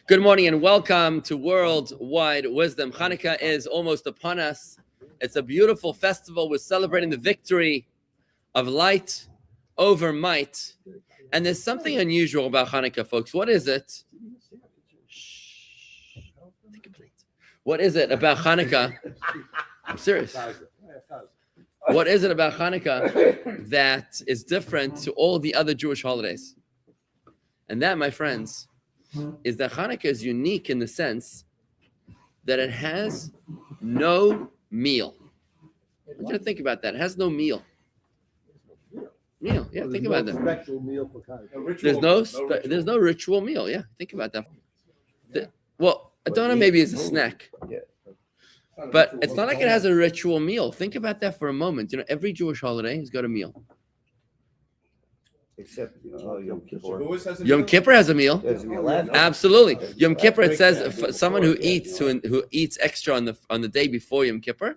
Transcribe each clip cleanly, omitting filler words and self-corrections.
Good morning and welcome to Worldwide Wisdom. Hanukkah is almost upon us. It's a beautiful festival. We're celebrating the victory of light over might. And there's something unusual about Hanukkah, folks. What is it? What is it about Hanukkah? I'm serious. What is it about Hanukkah that is different to all the other Jewish holidays? And that, my friends, is that Hanukkah is unique in the sense that it has no meal. I want you to think about that. It has no meal. Meal, yeah. Think about that. Special meal for Hanukkah. There's no ritual meal. Yeah, think about that. Well, I don't know. Maybe it's a snack. But it's not like it has a ritual meal. Think about that for a moment. You know, every Jewish holiday has got a meal. Except Yom Kippur. Yom Kippur has a meal. There's a meal after. Absolutely. Yom Kippur, it says for someone who eats extra on the day before Yom Kippur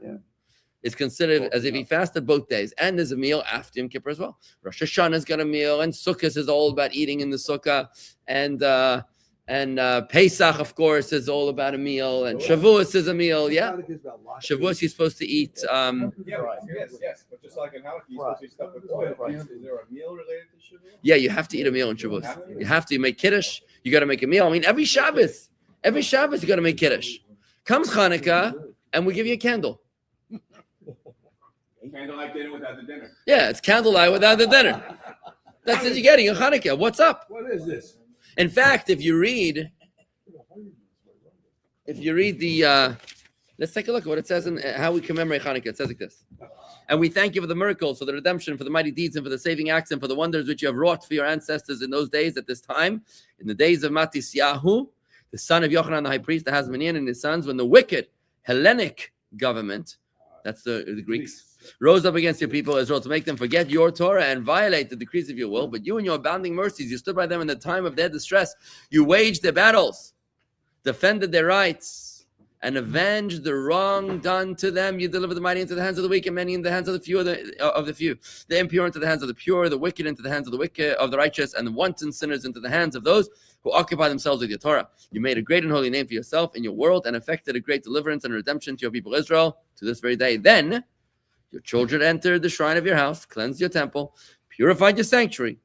is considered as if he fasted both days. And there's a meal after Yom Kippur as well. Rosh Hashanah's got a meal, and Sukkot is all about eating in the Sukkah, and Pesach, of course, is all about a meal, and Shavuos is a meal. Yeah, Shavuos you're supposed to eat. Yes, but just like in Hanukkah, you're supposed to eat stuff with oil. Is there a meal related to Shavuos? Yeah, you have to eat a meal on Shavuos. You have to make Kiddush. You got to make a meal. I mean, every Shabbos you got to make Kiddush. Comes Hanukkah, and we give you a candle. Candlelight dinner without the dinner. Yeah, it's candlelight without the dinner. That's what you're getting on Hanukkah. What's up? What is this? In fact, if you read the, let's take a look at what it says in how we commemorate Hanukkah. It says like this: and we thank you for the miracles, for the redemption, for the mighty deeds, and for the saving acts, and for the wonders which you have wrought for your ancestors in those days at this time, in the days of Matisyahu, the son of Yochanan the high priest, the Hasmonean and his sons, when the wicked Hellenic government, that's the Greeks, rose up against your people Israel to make them forget your Torah and violate the decrees of your will. But you, in your abounding mercies, you stood by them in the time of their distress. You waged their battles, defended their rights, and avenged the wrong done to them. You delivered the mighty into the hands of the weak, and many in the hands of the few, the impure into the hands of the pure, the wicked into the hands of the wicked, of the righteous, and the wanton sinners into the hands of those who occupy themselves with your Torah. You made a great and holy name for yourself in your world, and effected a great deliverance and redemption to your people Israel to this very day. Then your children entered the shrine of your house, cleansed your temple, purified your sanctuary,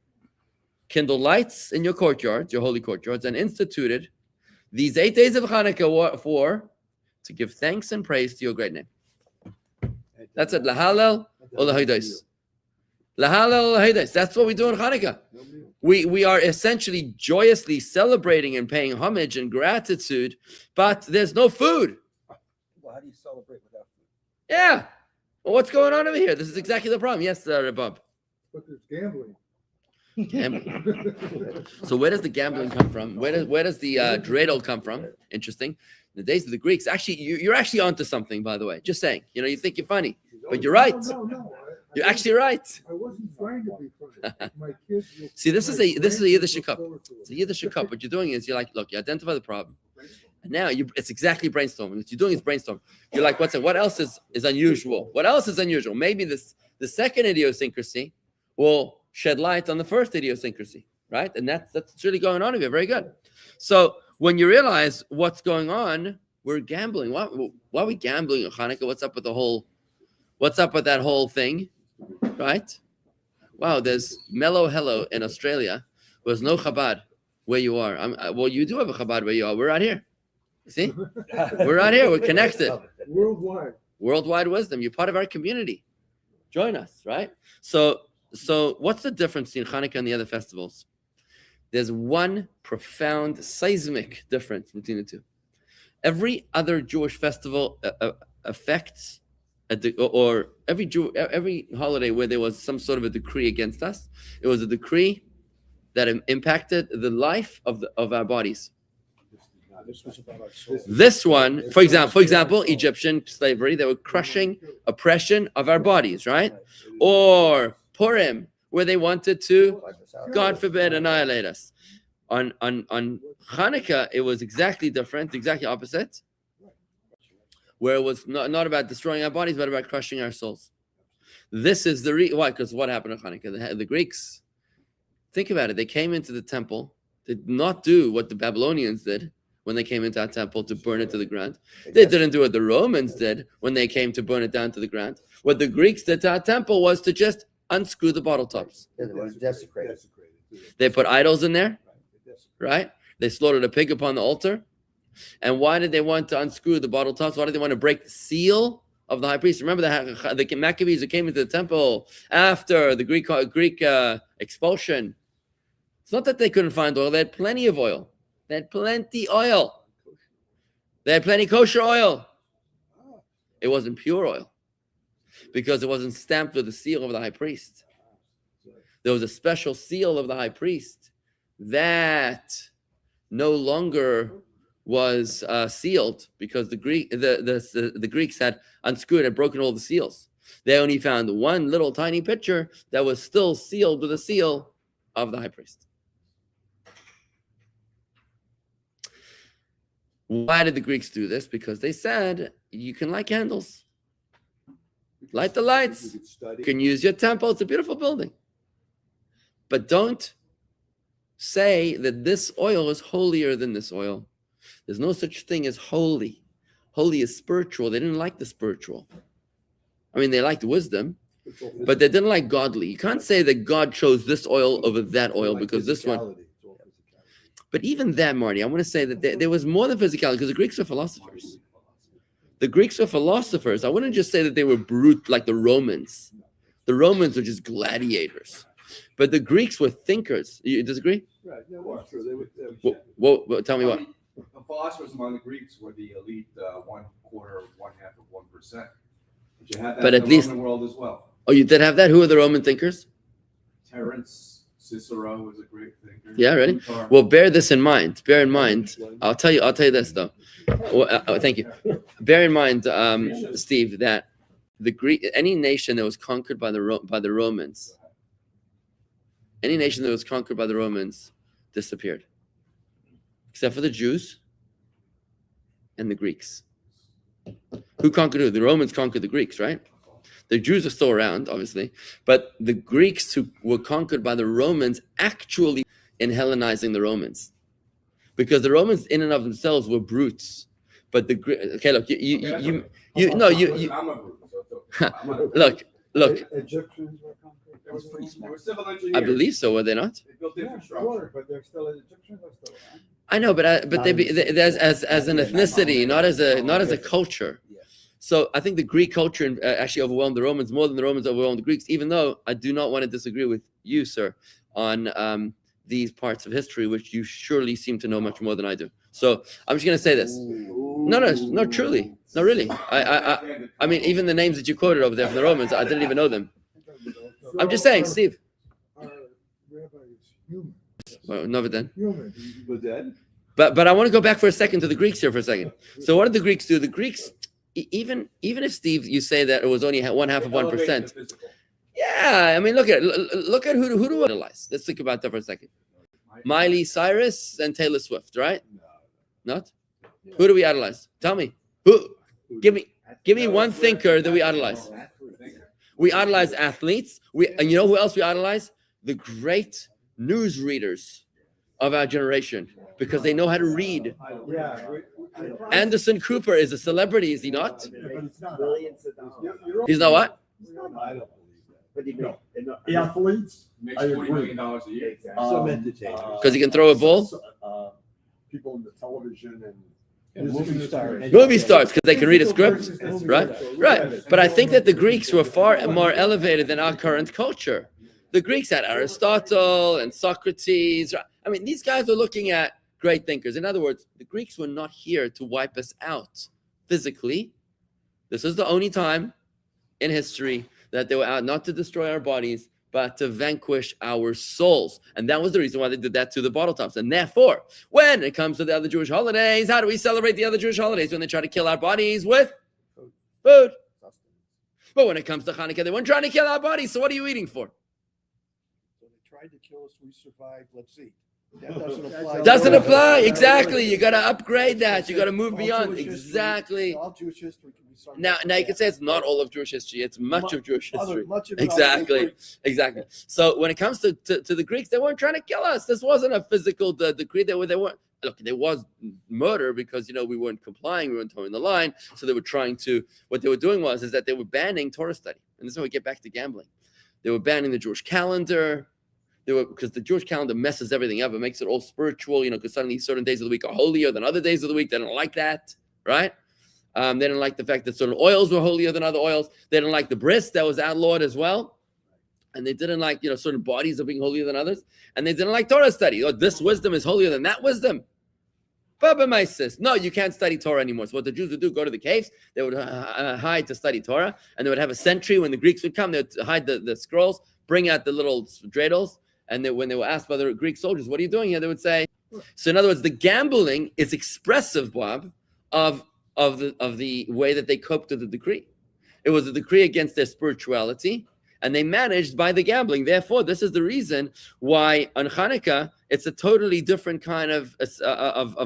kindled lights in your courtyards, your holy courtyards, and instituted these 8 days of Hanukkah to give thanks and praise to your great name. That's it. Lahalel or lahaydos. Lahalel or lahaydos. That's what we do in Hanukkah. We are essentially joyously celebrating and paying homage and gratitude, but there's no food. Well, how do you celebrate without food? Yeah. Well, what's going on over here? This is exactly the problem. Yes, Bob. But there's gambling. Gambling. So where does the gambling come from? Where does the dreidel come from? Interesting. In the days of the Greeks, actually, you're actually onto something, by the way. Just saying. You know, you think you're funny, but you're right. No. You're actually right. I wasn't trying to be funny. My kids. See, this is a Yiddish cup. It's a Yiddish cup. What you're doing is you're like, look, you identify the problem. And now it's exactly brainstorming. What you're doing is brainstorming. You're like, what else is unusual? What else is unusual? Maybe the second idiosyncrasy will shed light on the first idiosyncrasy, right? And that's really going on here. Very good. So when you realize what's going on, we're gambling. Why are we gambling on Hanukkah? What's up with that whole thing, right? Wow, there's Mellow Hello in Australia. There's no Chabad where you are. Well, you do have a Chabad where you are. We're out here. See? We're out here. We're connected. Worldwide wisdom. You're part of our community. Join us, right? So what's the difference between Hanukkah and the other festivals? There's one profound seismic difference between the two. Every other Jewish festival affects, or every holiday where there was some sort of a decree against us, it was a decree that impacted the life of our bodies. This one, for example, Egyptian slavery, they were crushing oppression of our bodies, right? Or Purim, where they wanted to, God forbid, annihilate us. On Hanukkah, it was exactly different, exactly opposite, where it was not about destroying our bodies, but about crushing our souls. This is the why? Because what happened on Hanukkah? The Greeks, think about it. They came into the temple, did not do what the Babylonians did, when they came into our temple to burn it to the ground. They didn't do what the Romans did when they came to burn it down to the ground. What the Greeks did to our temple was to just unscrew the bottle tops. Yeah, they were desecrated. They put idols in there, right? They slaughtered a pig upon the altar. And why did they want to unscrew the bottle tops? Why did they want to break the seal of the high priest? Remember the Maccabees who came into the temple after the Greek expulsion. It's not that they couldn't find oil. They had plenty of oil. They had plenty oil. They had plenty kosher oil. It wasn't pure oil because it wasn't stamped with the seal of the high priest. There was a special seal of the high priest that no longer was sealed because the Greeks had unscrewed and broken all the seals. They only found one little tiny pitcher that was still sealed with a seal of the high priest. Why did the Greeks do this? Because they said you can light candles, light the lights, you can use your temple. It's a beautiful building. But don't say that this oil is holier than this oil. There's no such thing as holy. Holy is spiritual. They didn't like the spiritual. I mean, they liked wisdom, but they didn't like godly. You can't say that God chose this oil over that oil because this one. But even that, Marty, I want to say that there was more than physicality because the Greeks were philosophers. The Greeks were philosophers. I wouldn't just say that they were brute like the Romans. The Romans were just gladiators. But the Greeks were thinkers. You disagree? Right, no, that's true. They would, Well, tell me what. The philosophers among the Greeks were the elite 1/4, 1/2 of 1%. But you had that But in at the least- Roman world as well. Oh, you did have that? Who are the Roman thinkers? Terence, Cicero was a great thinker. Yeah, ready? Plutarch. Well, bear this in mind. Bear in mind. I'll tell you this though. Well, thank you. Bear in mind, Steve, that any nation that was conquered by the Romans, any nation that was conquered by the Romans disappeared, except for the Jews and the Greeks. Who conquered who? The Romans conquered the Greeks, right? The Jews are still around, obviously, but the Greeks who were conquered by the Romans actually in Hellenizing the Romans, because the Romans in and of themselves were brutes. But the okay, look, you I'm a brute, so look. Egyptians were conquered. They were civil engineers. I believe so. Were they not? They built Yeah, infrastructure. sure, but they're still Egyptians are still around. I know, but as an ethnicity, not as a culture. So I think the Greek culture actually overwhelmed the Romans more than the Romans overwhelmed the Greeks. Even though I do not want to disagree with you, sir, on these parts of history, which you surely seem to know much more than I do. So I'm just going to say this. No, truly, no, really. I mean, even the names that you quoted over there from the Romans, I didn't even know them. I'm just saying, Steve. Our rabbi is human. Well, no, but then. Human. But then, But I want to go back for a second to the Greeks here for a second. So what did the Greeks do? The Greeks, even if Steve, you say that it was only 1/2 of 1%. Yeah, I mean, look at who do we idolize? Let's think about that for a second. Miley Cyrus and Taylor Swift, right? Not? Who do we idolize? Tell me. Who? Give me one thinker that we idolize. We idolize athletes. And you know who else we idolize? The great news readers of our generation, because they know how to read. Yeah. Anderson Cooper is a celebrity, is he not? Millions of dollars. He's not what? I don't But you know, Athletes, makes I $40 agree. million a year. Some entertainers. Because he can throw a ball? People in the television and. Movie stars. Movie stars, because they can read a script, right? Right. But I think that the Greeks were far more elevated than our current culture. The Greeks had Aristotle and Socrates. I mean, these guys were looking at great thinkers. In other words, the Greeks were not here to wipe us out physically. This is the only time in history that they were out not to destroy our bodies, but to vanquish our souls. And that was the reason why they did that to the bottle tops. And therefore, when it comes to the other Jewish holidays, how do we celebrate the other Jewish holidays? When they try to kill our bodies with food. But when it comes to Hanukkah, they weren't trying to kill our bodies. So what are you eating for? So they tried to kill us, we survived, let's eat. That doesn't apply. Doesn't apply. Exactly. You got to upgrade that. You got to move All beyond. Jewish history- Exactly. All Jewish history can be now you can say it's not all of Jewish history; it's much of Jewish history. Much of it Exactly. Exactly. So when it comes to the Greeks, they weren't trying to kill us. This wasn't a physical decree. They weren't. Look, there was murder because we weren't complying, we weren't towing the line. So they were trying to. What they were doing is that they were banning Torah study, and this is how we get back to gambling. They were banning the Jewish calendar. Because the Jewish calendar messes everything up. It makes it all spiritual, because suddenly certain days of the week are holier than other days of the week. They don't like that, right? They didn't like the fact that certain oils were holier than other oils. They didn't like the bris that was outlawed as well. And they didn't like, certain bodies are being holier than others. And they didn't like Torah study. This wisdom is holier than that wisdom. Baba my sis. No, you can't study Torah anymore. So what the Jews would do, go to the caves. They would hide to study Torah. And they would have a sentry. When the Greeks would come, they would hide the scrolls, bring out the little dreidels. And when they were asked by the Greek soldiers, what are you doing here? They would say, so in other words, the gambling is expressive, Bob, of the way that they coped with the decree. It was a decree against their spirituality, and they managed by the gambling. Therefore, this is the reason why on Hanukkah, it's a totally different kind of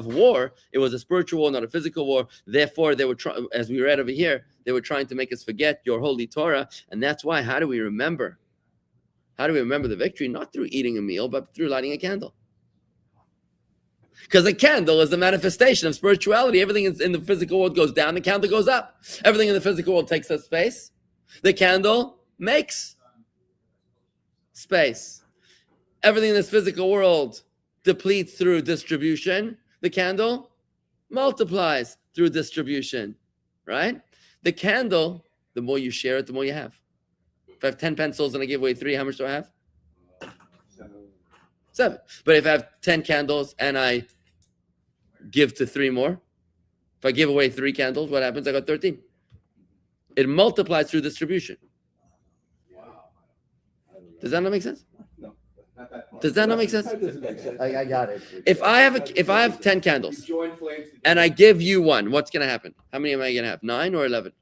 war. It was a spiritual war, not a physical war. Therefore, they were as we read over here, they were trying to make us forget your holy Torah. And that's why, how do we remember? How do we remember the victory? Not through eating a meal, but through lighting a candle. Because a candle is the manifestation of spirituality. Everything in the physical world goes down, the candle goes up. Everything in the physical world takes up space. The candle makes space. Everything in this physical world depletes through distribution. The candle multiplies through distribution, right? The candle, the more you share it, the more you have. If I have 10 pencils and I give away 3, how much do I have? 7. But if I have 10 candles and I give to 3 more, if I give away 3 candles, what happens? I got 13. It multiplies through distribution. Does that not make sense? No, not that part. Does that not make sense? I got it. If I have 10 candles Join flames together. and I give you 1, what's going to happen? How many am I going to have? 9 or 11?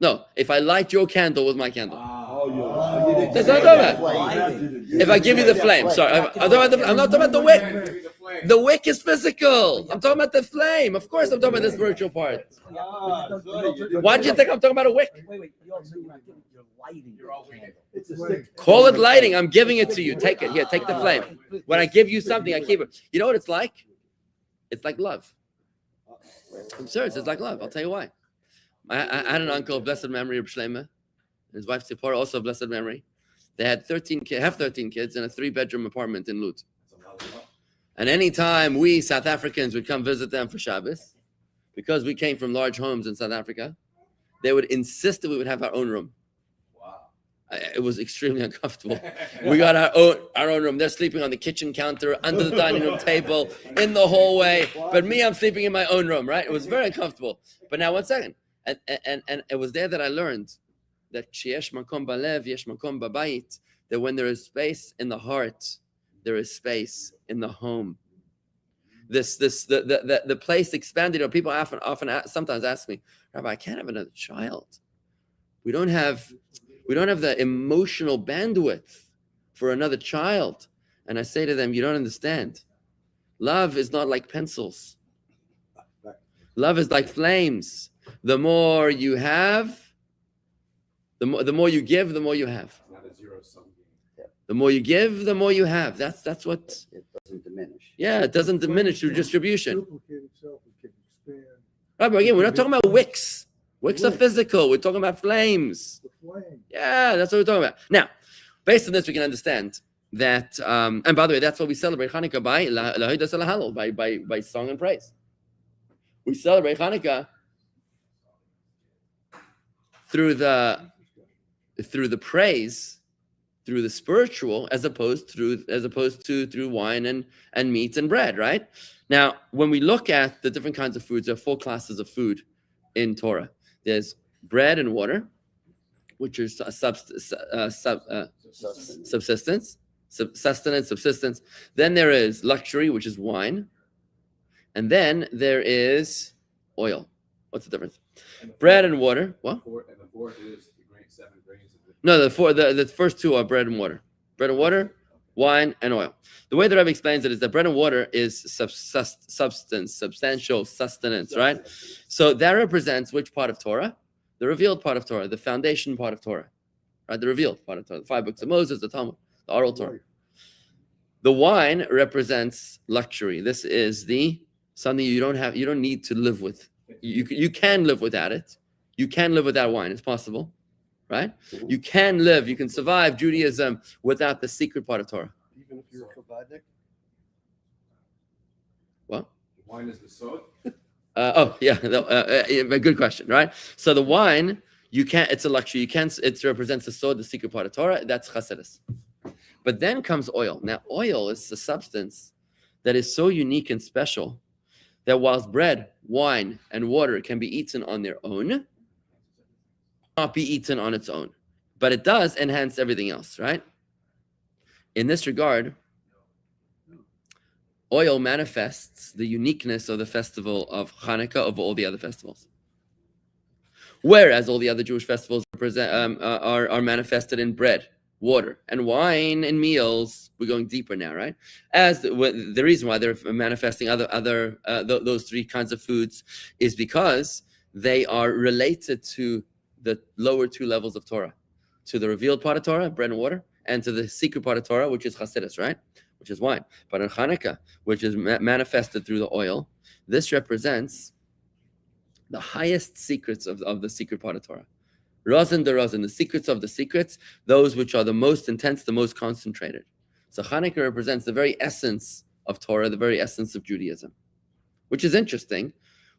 No, if I light your candle with my candle. That's what I'm talking about. If I give you the flame, sorry, I'm not talking about the wick. The wick is physical. I'm talking about the flame. Of course, I'm talking about the spiritual part. Why did you think I'm talking about a wick? Wait. You're lighting the candle. It's a stick. Call it lighting. I'm giving it to you. Take it. Here, take the flame. When I give you something, I keep it. You know what it's like? It's like love. I'm serious. It's like love. I'll tell you why. I had an uncle, blessed memory of Shlema. His wife Tzipora, also blessed memory. They had 13 kids in a 3-bedroom apartment in Lut. And anytime we South Africans would come visit them for Shabbos, because we came from large homes in South Africa, they would insist that we would have our own room. Wow. It was extremely uncomfortable. We got our own room. They're sleeping on the kitchen counter, under the dining room table, in the hallway. But me, I'm sleeping in my own room, right? It was very uncomfortable. But now, 1 second. And it was there that I learned that sheyesh makom balev, yesh makom babayit, that when there is space in the heart, there is space in the home. The place expanded. People often sometimes ask me, Rabbi, I can't have another child. We don't have the emotional bandwidth for another child. And I say to them, you don't understand. Love is not like pencils. Love is like flames. The more you have, the more you give, the more you have. It's not a zero-sum game. The more you give, the more you have. That's what. It doesn't diminish. Yeah, it doesn't diminish through distribution. Duplicate itself, it can expand. Right, but again, we're not talking about wicks. Wicks are physical. We're talking about flames. The flame. Yeah, that's what we're talking about. Now, based on this, we can understand that. And by the way, that's what we celebrate Hanukkah by song and praise. We celebrate Hanukkah through the praise, through the spiritual, as opposed to through wine and meat and bread, right? Now, when we look at the different kinds of foods, there are 4 classes of food in Torah. There's bread and water, which are subsistence. Then there is luxury, which is wine. And then there is oil. What's the difference? Bread and water. What? And the 4th is the 7 grains of the No, the first 2 are bread and water. Bread and water, wine, and oil. The way the Rebbe explains it is that bread and water is substantial sustenance, right? So that represents which part of Torah? The revealed part of Torah, the foundation part of Torah, right? The revealed part of Torah, the 5 books of Moses, the Talmud, the oral Torah. The wine represents luxury. This is something you don't need to live with. You can live without it. You can live without wine. It's possible, right? You can survive Judaism without the secret part of Torah. Even if you're a Chabadnik? Well, Wine is the sod. a good question, right? So the wine, it's a luxury. It represents the sword, the secret part of Torah. That's chassidus. But then comes oil. Now, oil is a substance that is so unique and special that whilst bread, wine, and water can be eaten on their own, not be eaten on its own. But it does enhance everything else, right? In this regard, oil manifests the uniqueness of the festival of Hanukkah over all the other festivals. Whereas all the other Jewish festivals are manifested in bread, water, and wine and meals. We're going deeper now, right? As the reason why they're manifesting those 3 kinds of foods is because they are related to the lower 2 levels of Torah, to the revealed part of Torah, bread and water, and to the secret part of Torah, which is chassidus, right? Which is wine. But in Hanukkah, which is manifested through the oil, this represents the highest secrets of the secret part of Torah. Razin de Razin, the secrets of the secrets, those which are the most intense, the most concentrated. So Hanukkah represents the very essence of Torah, the very essence of Judaism, which is interesting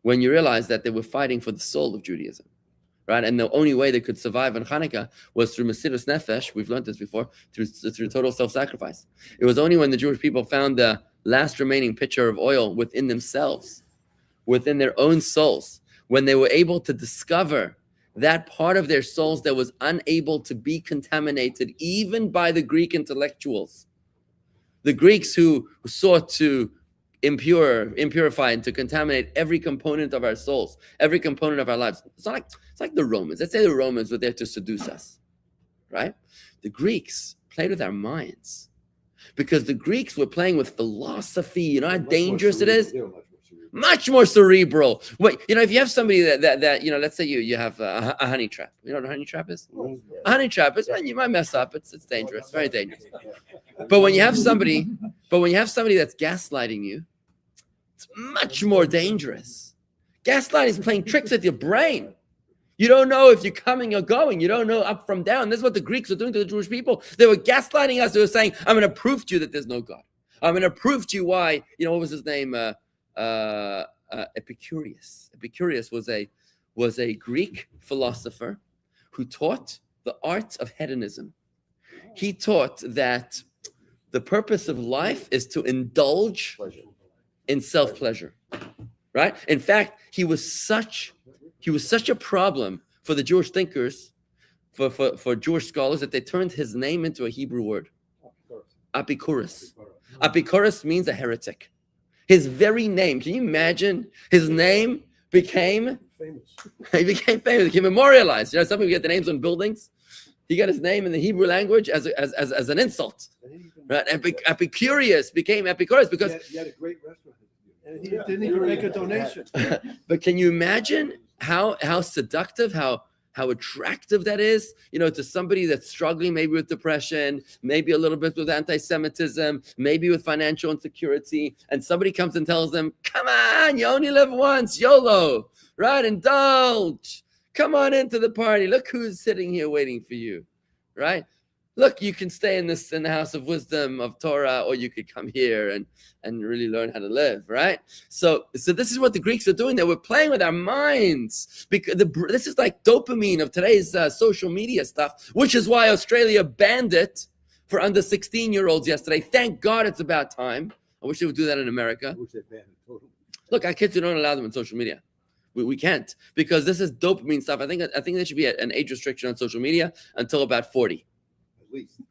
when you realize that they were fighting for the soul of Judaism, right? And the only way they could survive in Hanukkah was through Mesirus Nefesh. We've learned this before, through total self-sacrifice. It was only when the Jewish people found the last remaining pitcher of oil within themselves, within their own souls, when they were able to discover that part of their souls that was unable to be contaminated even by the Greek intellectuals. The Greeks who sought to impurify and to contaminate every component of our souls, every component of our lives. It's like the Romans. Let's say the Romans were there to seduce us, right? The Greeks played with our minds because the Greeks were playing with philosophy. You know how dangerous it is? Much more cerebral. Wait, if you have somebody that let's say you have a honey trap. You know what a honey trap is? A honey trap is when you might mess up. It's dangerous, very dangerous. But when you have somebody that's gaslighting you, it's much more dangerous. Gaslighting is playing tricks with your brain. You don't know if you're coming or going. You don't know up from down. This is what the Greeks were doing to the Jewish people. They were gaslighting us. They were saying, I'm going to prove to you that there's no God. I'm going to prove to you why, what was his name? Epicurus. Epicurus was a Greek philosopher who taught the art of hedonism. He taught that the purpose of life is to indulge in self-pleasure, right? In fact, he was such a problem for the Jewish thinkers, for Jewish scholars, that they turned his name into a Hebrew word, Epicurus. Epicurus means a heretic. His very name, can you imagine? His name became Famous. He became famous. He became memorialized. Some people get the names on buildings. He got his name in the Hebrew language as an insult. Right? Epicurus became Epicurus because he had a great restaurant. And he didn't even make a donation. But can you imagine how seductive, how attractive that is, to somebody that's struggling maybe with depression, maybe a little bit with anti-Semitism, maybe with financial insecurity, and somebody comes and tells them, come on, you only live once, YOLO, right? Indulge. Come on into the party. Look who's sitting here waiting for you, right? Look, you can stay in the house of wisdom of Torah, or you could come here and really learn how to live, right? So this is what the Greeks are doing. They were playing with our minds. Because this is like dopamine of today's social media stuff, which is why Australia banned it for under 16-year-olds yesterday. Thank God it's about time. I wish they would do that in America. Look, our kids, we don't allow them on social media. We can't, because this is dopamine stuff. I think there should be an age restriction on social media until about 40.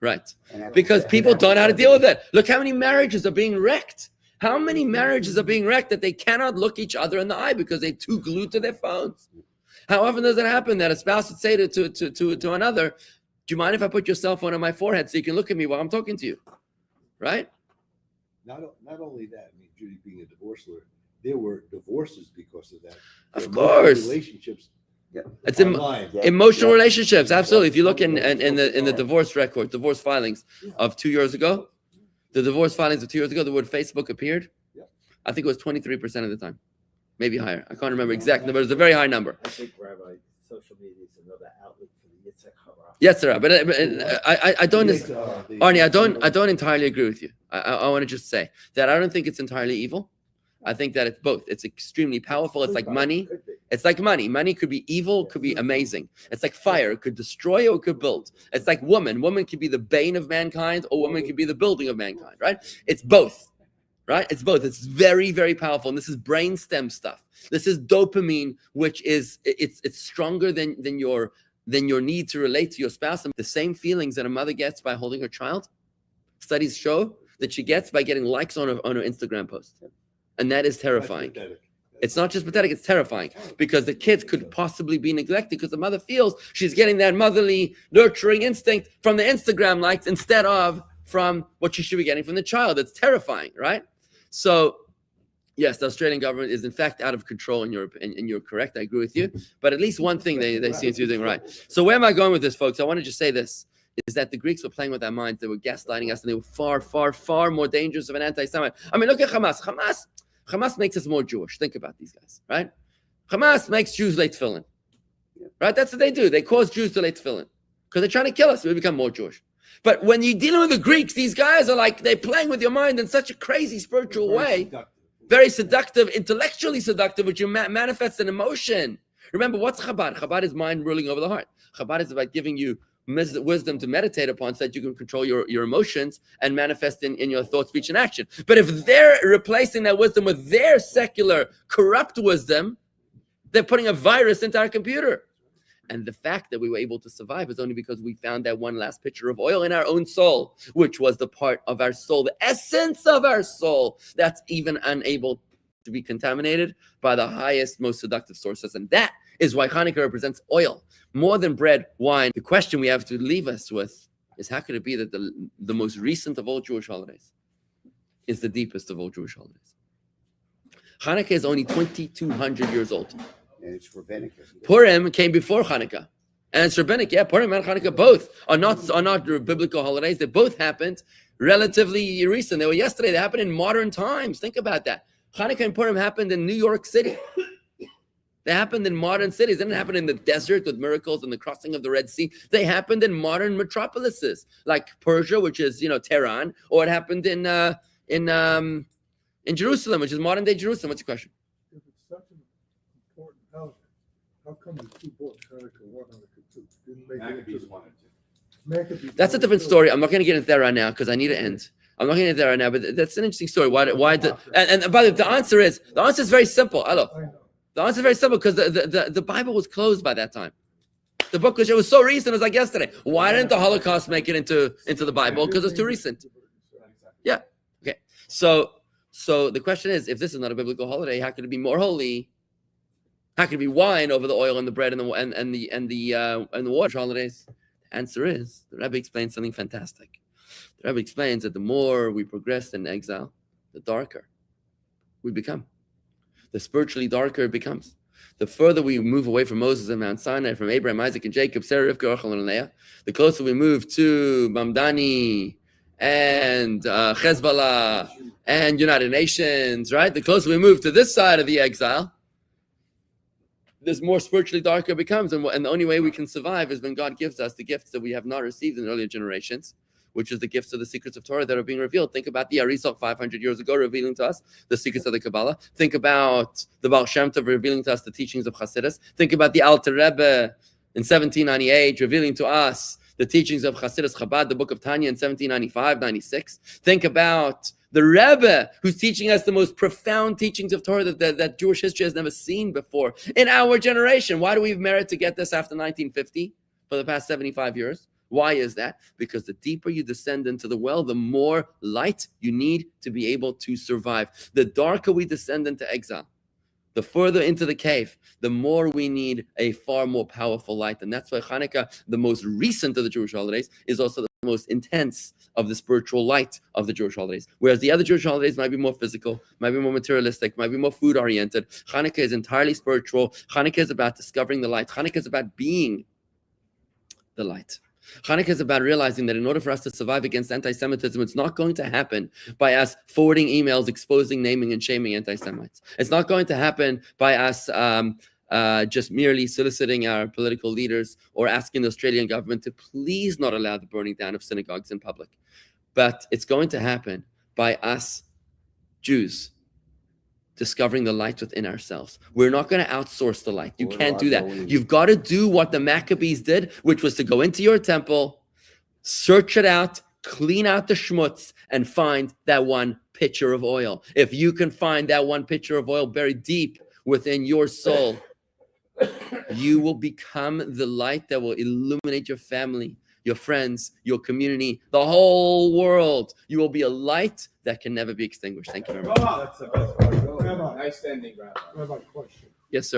Right. Because people don't know how to deal with it. Look how many marriages are being wrecked. How many marriages are being wrecked that they cannot look each other in the eye because they're too glued to their phones? How often does it happen that a spouse would say to another, do you mind if I put your cell phone on my forehead so you can look at me while I'm talking to you? right? Not only that, I mean, Judy being a divorce lawyer, there were divorces because of that. Of There were course. relationships It's online. emotional Yeah. relationships. Absolutely. If you look in Yeah. the divorce record, divorce filings of 2 years ago, the divorce filings of 2 years ago, the word Facebook appeared. Yeah. I think it was 23% of the time, maybe higher. I can't remember exact number. It's a very high number. I think, Rabbi, social media is another outlet for the Yitzhak Hara. Yes, sir. But I don't. Arnie, I don't entirely agree with you. I want to just say that I don't think it's entirely evil. I think that it's both. It's extremely powerful. It's like money. It's like money. Money could be evil, could be amazing. It's like fire. It could destroy or it could build. It's like woman. Woman could be the bane of mankind, or woman could be the building of mankind, right? It's both, right? It's both. It's very, very powerful. And this is brainstem stuff. This is dopamine, which is it's stronger than your need to relate to your spouse. And the same feelings that a mother gets by holding her child, studies show that she gets by getting likes on her Instagram post. And that is terrifying. It's not just pathetic, it's terrifying, because the kids could possibly be neglected because the mother feels she's getting that motherly nurturing instinct from the Instagram likes instead of from what she should be getting from the child. It's terrifying, right? So yes, the Australian government is in fact out of control in Europe, and you're correct. I agree with you. But at least one thing they seem to be doing right. So where am I going with this, folks? I want to just say this, is that the Greeks were playing with our minds. They were gaslighting us, and they were far, far, far more dangerous of an anti-Semite. I mean, look at Hamas. Hamas makes us more Jewish. Think about these guys, right? Hamas makes Jews lay tefillin, right? That's what they do. They cause Jews to lay tefillin because they're trying to kill us. We become more Jewish. But when you're dealing with the Greeks, these guys are like, they're playing with your mind in such a crazy spiritual way. Very seductive, intellectually seductive, which you manifest in emotion. Remember, what's Chabad? Chabad is mind ruling over the heart. Chabad is about giving you wisdom to meditate upon so that you can control your emotions and manifest in your thought, speech, and action. But if they're replacing that wisdom with their secular, corrupt wisdom, they're putting a virus into our computer. And the fact that we were able to survive is only because we found that one last pitcher of oil in our own soul, which was the part of our soul, the essence of our soul, that's even unable to be contaminated by the highest, most seductive sources. And that is why Hanukkah represents oil, more than bread, wine. The question we have to leave us with is, how could it be that the most recent of all Jewish holidays is the deepest of all Jewish holidays? Hanukkah is only 2,200 years old. And it's rabbinic. Isn't it? Purim came before Hanukkah, and it's rabbinic. Yeah, Purim and Hanukkah both are not biblical holidays. They both happened relatively recent. They were yesterday. They happened in modern times. Think about that. Hanukkah and Purim happened in New York City. They happened in modern cities. They didn't happen in the desert with miracles and the crossing of the Red Sea. They happened in modern metropolises like Persia, which is Tehran, or it happened in Jerusalem, which is modern day Jerusalem. What's your question? If it's such an important holiday, how come the two books, Hanukkah 1, Hanukkah 2, didn't make it Maccabees into 1 and 2. Maccabees That's a 1 different and 2? story. I'm not going to get into that right now because I need to end. I'm not going to get into that right now, but that's an interesting story. Why and by the way, the answer is very simple. Hello. I know. The answer is very simple because the Bible was closed by that time. The book it was so recent, it was like yesterday. Why didn't the Holocaust make it into the Bible? Because it's too recent. Yeah. Okay. So the question is, if this is not a biblical holiday, how could it be more holy? How could it be wine over the oil and the bread and the water holidays? The answer is, the Rebbe explains something fantastic. The Rebbe explains that the more we progress in exile, the darker we become. The spiritually darker it becomes. The further we move away from Moses and Mount Sinai, from Abraham, Isaac, and Jacob, Sarah, Rivka, Rachel, and Leah, the closer we move to Mamdani and Hezbollah and United Nations, right? The closer we move to this side of the exile, the more spiritually darker it becomes. And the only way we can survive is when God gives us the gifts that we have not received in earlier generations, which is the gifts of the secrets of Torah that are being revealed. Think about the Arizal 500 years ago revealing to us the secrets of the Kabbalah. Think about the Baal Shem Tov revealing to us the teachings of Hasidus. Think about the Alter Rebbe in 1798 revealing to us the teachings of Hasidus Chabad, the book of Tanya in 1795, 96. Think about the Rebbe who's teaching us the most profound teachings of Torah that Jewish history has never seen before in our generation. Why do we merit to get this after 1950 for the past 75 years? Why is that? Because the deeper you descend into the well, the more light you need to be able to survive. The darker we descend into exile, the further into the cave, the more we need a far more powerful light. And that's why Hanukkah, the most recent of the Jewish holidays, is also the most intense of the spiritual light of the Jewish holidays. Whereas the other Jewish holidays might be more physical, might be more materialistic, might be more food oriented. Hanukkah is entirely spiritual. Hanukkah is about discovering the light. Hanukkah is about being the light. Hanukkah is about realizing that in order for us to survive against anti-Semitism, it's not going to happen by us forwarding emails exposing, naming, and shaming anti-Semites. It's not going to happen by us just merely soliciting our political leaders or asking the Australian government to please not allow the burning down of synagogues in public. But it's going to happen by us Jews discovering the light within ourselves. We're not going to outsource the light. You can't do that. You've got to do what the Maccabees did, which was to go into your temple, search it out, clean out the schmutz, and find that one pitcher of oil. If you can find that one pitcher of oil buried deep within your soul, you will become the light that will illuminate your family, your friends, your community, the whole world. You will be a light that can never be extinguished. Thank you very much. That's the best part. Rabbi. Nice ending, Rabbi. Rabbi, question. Yes, sir.